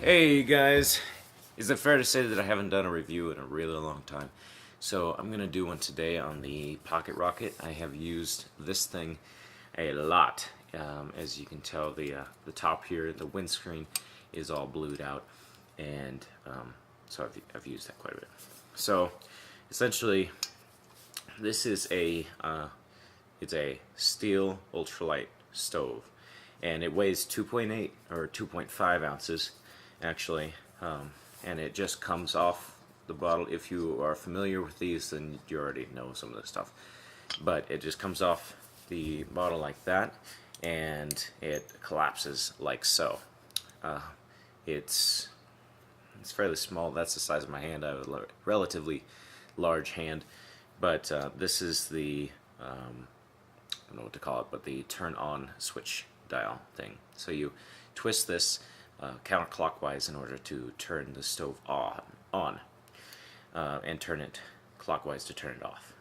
Hey guys, is it fair to say that I haven't done a review in a really long time? So I'm going to do one today on the Pocket Rocket. I have used this thing a lot. As you can tell, the top here, the windscreen is all blued out, and so I've used that quite a bit. So essentially, this is it's a steel ultralight stove, and it weighs 2.8 or 2.5 ounces actually, and it just comes off the bottle. If you are familiar with these, then you already know some of this stuff, but it just comes off the bottle like that, and it collapses like so. It's fairly small. That's the size of my hand. I have a relatively large hand, but this is the I don't know what to call it, but the turn on switch dial thing. So you twist this counterclockwise in order to turn the stove on, and turn it clockwise to turn it off.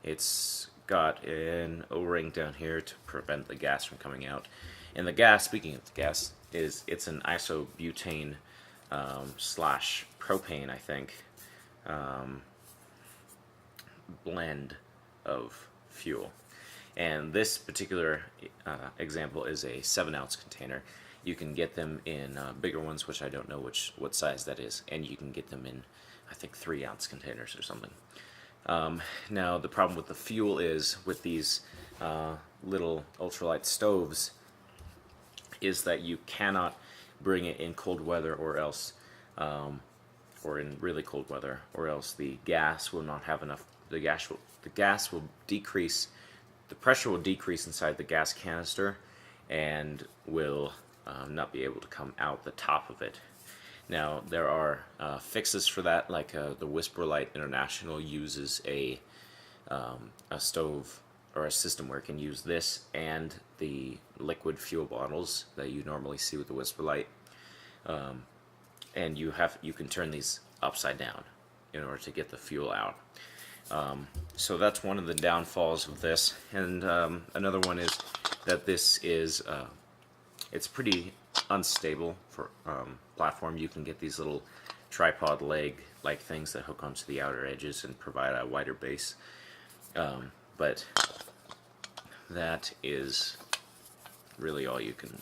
It's got an O-ring down here to prevent the gas from coming out. And the gas, speaking of the gas, it's an isobutane slash propane, I think, blend of fuel. And this particular example is a 7-ounce container. You can get them in bigger ones, which I don't know what size that is, and you can get them in, I think, 3-ounce containers or something. Now the problem with the fuel is, with these little ultralight stoves, is that you cannot bring it in cold weather, or else, or in really cold weather, or else the gas will not have enough. The gas will decrease. The pressure will decrease inside the gas canister, and will not be able to come out the top of it. Now there are fixes for that, like the Whisper Light International uses a stove or a system where it can use this and the liquid fuel bottles that you normally see with the Whisper Light, and you can turn these upside down in order to get the fuel out. So that's one of the downfalls of this, and another one is that this is it's pretty unstable for platform. You can get these little tripod leg like things that hook onto the outer edges and provide a wider base, but that is really all you can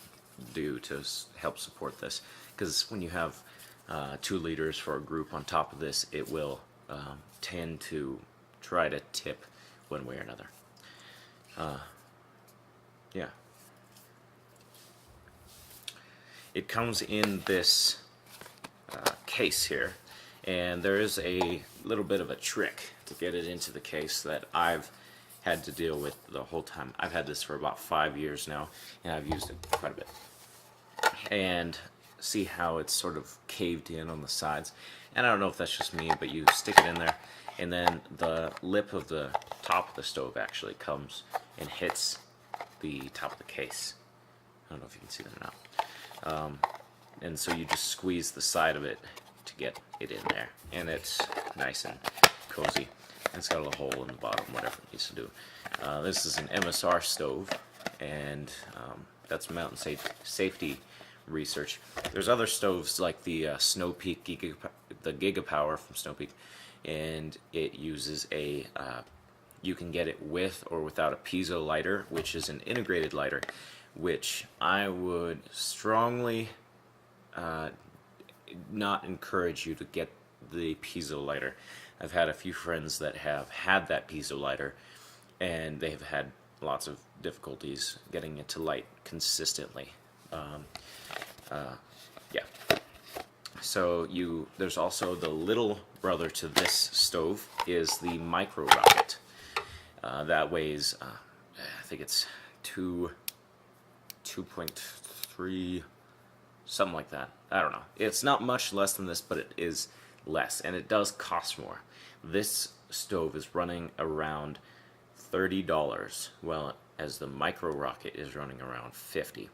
do to help support this, because when you have 2 liters for a group on top of this, it will tend to try to tip one way or another. Yeah. It comes in this case here, and there is a little bit of a trick to get it into the case that I've had to deal with the whole time. I've had this for about 5 years now, and I've used it quite a bit. And see how it's sort of caved in on the sides, and I don't know if that's just me, but you stick it in there, and then the lip of the top of the stove actually comes and hits the top of the case. I don't know if you can see that or not. And so you just squeeze the side of it to get it in there, and it's nice and cozy. And it's got a little hole in the bottom, whatever it needs to do. This is an MSR stove, and that's mountain safety research. There's other stoves like the Snow Peak the Gigapower from Snow Peak, and it uses a you can get it with or without a piezo lighter, which is an integrated lighter, which I would strongly not encourage you to get the piezo lighter. I've had a few friends that have had that piezo lighter, and they've had lots of difficulties getting it to light consistently. Yeah. So there's also the little brother to this stove is the Micro Rocket. That weighs, I think it's 2.3, something like that. I don't know. It's not much less than this, but it is less, and it does cost more. This stove is running around $30, well, as the Micro Rocket is running around $50.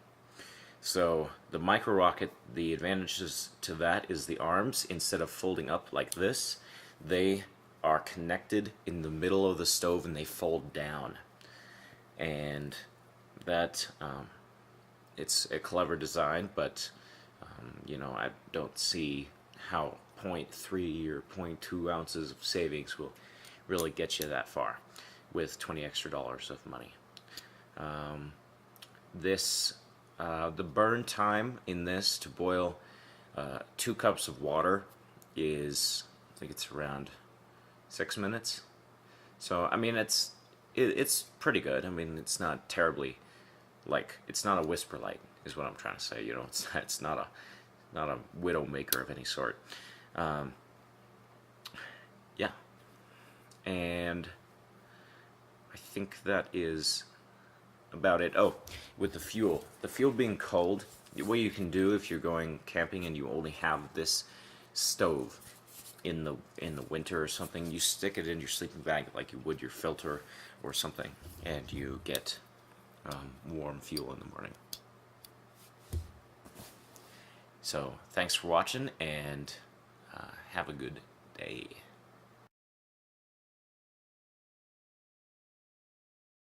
So the Micro Rocket, the advantages to that is the arms, instead of folding up like this, they are connected in the middle of the stove and they fold down. And that it's a clever design, but You know, I don't see how 0.3 or 0.2 ounces of savings will really get you that far with $20 extra of money. The burn time in this to boil 2 cups of water is, I think it's around 6 minutes. So I mean, it's pretty good. I mean, it's not terribly, like, it's not a whisper light is what I'm trying to say. You know, it's not a widow maker of any sort. Yeah, and I think that is about it. Oh, with the fuel being cold, what you can do if you're going camping and you only have this stove in the winter or something, you stick it in your sleeping bag like you would your filter or something, and you get warm fuel in the morning. So thanks for watching, and have a good day.